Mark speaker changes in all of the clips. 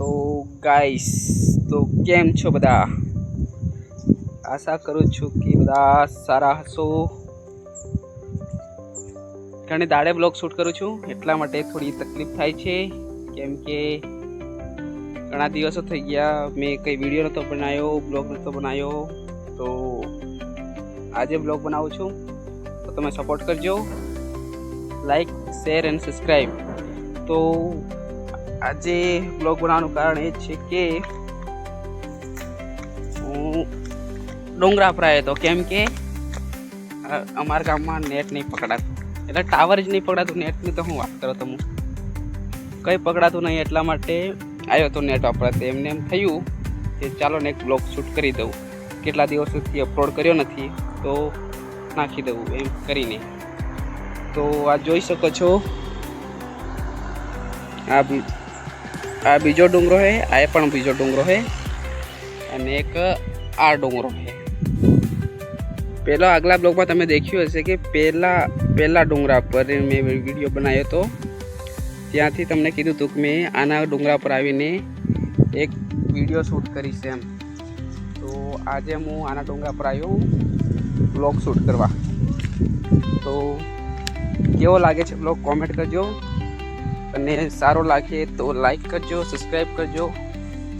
Speaker 1: તો ગાઈસ તો કેમ છો બધા? આશા કરું છું કે બધા સારા હશો. ઘણી દાડે બ્લોગ શૂટ કરું છું એટલા માટે થોડી તકલીફ થાય છે, કેમ કે ઘણા દિવસો થઈ ગયા મેં કંઈ વિડીયો નહોતો બનાવ્યો, બ્લોગ નહોતો બનાવ્યો. તો આજે બ્લોગ બનાવું છું, તો તમે સપોર્ટ કરજો, લાઈક શેર એન્ડ સબસ્ક્રાઈબ. તો આજે બ્લોગ બનાવવાનું કારણ એ છે કે હું ડુંગરા પર આવ્યો હતો, કેમ કે અમારા ગામમાં નેટ નહીં પકડાતું, એટલે ટાવર જ નહીં પકડાતું. નેટની તો હું વાત કરો તમે, કંઈ પકડાતું નહીં, એટલા માટે આવ્યો હતો નેટ વાપરાતે. એમને એમ થયું કે ચાલો ને એક બ્લોગ શૂટ કરી દઉં, કેટલા દિવસોથી અપલોડ કર્યો નથી તો નાખી દઉં એમ કરીને. તો આ જોઈ શકો છો, આ બીજો ડુંગરો છે, આ પણ બીજો ડુંગરો છે, અને એક આ ડુંગરો છે. પહેલા આગલા બ્લોગમાં તમે દેખ્યું હશે કે પહેલા ડુંગરા પર મેં વિડીયો બનાવ્યો હતો, ત્યાંથી તમને કીધું હતું કે મેં આના ડુંગરા પર આવીને એક વિડીયો શૂટ કરીશ એમ. તો આજે હું આના ડુંગરા પર આવ્યો બ્લોગ શૂટ કરવા. તો કેવો લાગે છે બ્લોગ કોમેન્ટ કરજો, અને સારો લાગે તો લાઈક કરજો, સબસ્ક્રાઈબ કરજો,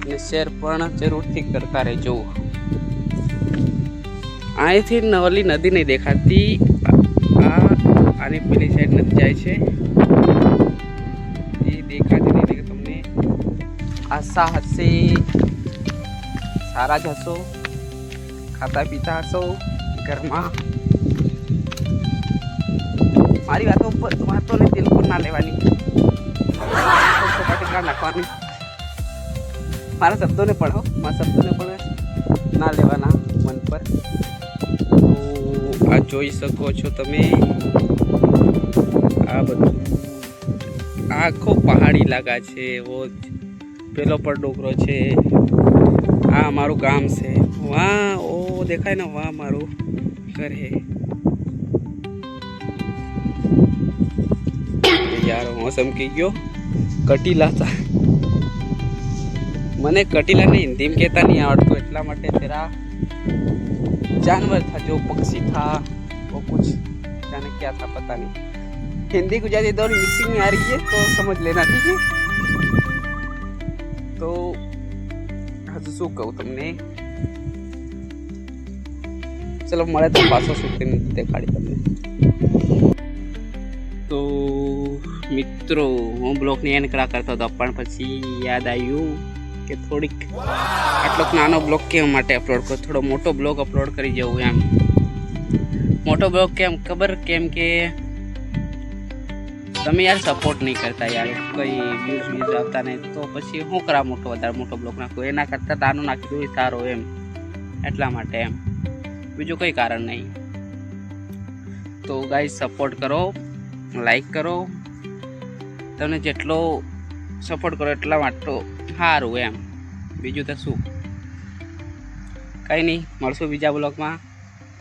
Speaker 1: અને શેર પણ જરૂરથી કરતા રહેજો. અહીંથી નવલી નદી નહીં દેખાતી, આની પેલી સાઈડ નદી જાય છે, એ દેખાતી નહીં. તમને આશા હશે સારા જ હશો, ખાતા પીતા હશો ઘરમાં. મારી વાતોને દિલ પર ના લેવાની, નાખવાની. મારા શબ્દોને પઢો, મારા શબ્દોને પણ ના લેવાના મન પર. તો આ જોઈ શકો છો તમે, આ બધું આખો પહાડી ઇલાકા છે. એવો પેલો પર ડુંગરો છે, આ અમારું ગામ છે. વાહ ઓ દેખાય ને, વાહ મારું ઘર હે. યાર મોસમ કહી ગયો કટીલા था, મને कटीला नहीं हिंदी में कहता नहीं आवड़तो, એટલા માટે तेरा जानवर था जो पक्षी था वो कुछ जाने क्या था पता नहीं. हिंदी गुजराती दोनों मिक्सिंग में आ रही है तो समझ लेना, ठीक है. तो हजू શું કહું તમને, ચલો મળે તો પાછો શૂટ કરીને દેખાડી તમને. તો મિત્રો હું બ્લોગની એન્ડ કરતો હતો, પણ પછી યાદ આવ્યું કે થોડીક આટલો નાનો બ્લોગ કેમ માટે અપલોડ કરો, થોડો મોટો બ્લોગ અપલોડ કરી જવું એમ. મોટો બ્લોગ કેમ ખબર, કેમ કે તમે યાર સપોર્ટ નહીં કરતા યાર, કંઈ વ્યૂઝ આવતા નહીં, તો પછી શું કરા વધારે મોટો બ્લોગ નાખો, એના કરતાં નાનું નાખી દઉં સારો એમ. એટલા માટે એમ, બીજું કંઈ કારણ નહીં. તો ગાઈસ સપોર્ટ કરો, લાઈક કરો, તમને જેટલો સપોર્ટ કરો એટલા માટે સારું એમ. બીજું તો શું, કંઈ નહીં. મળશું બીજા બ્લોગમાં,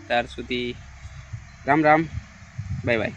Speaker 1: ત્યાર સુધી રામ રામ, બાય બાય.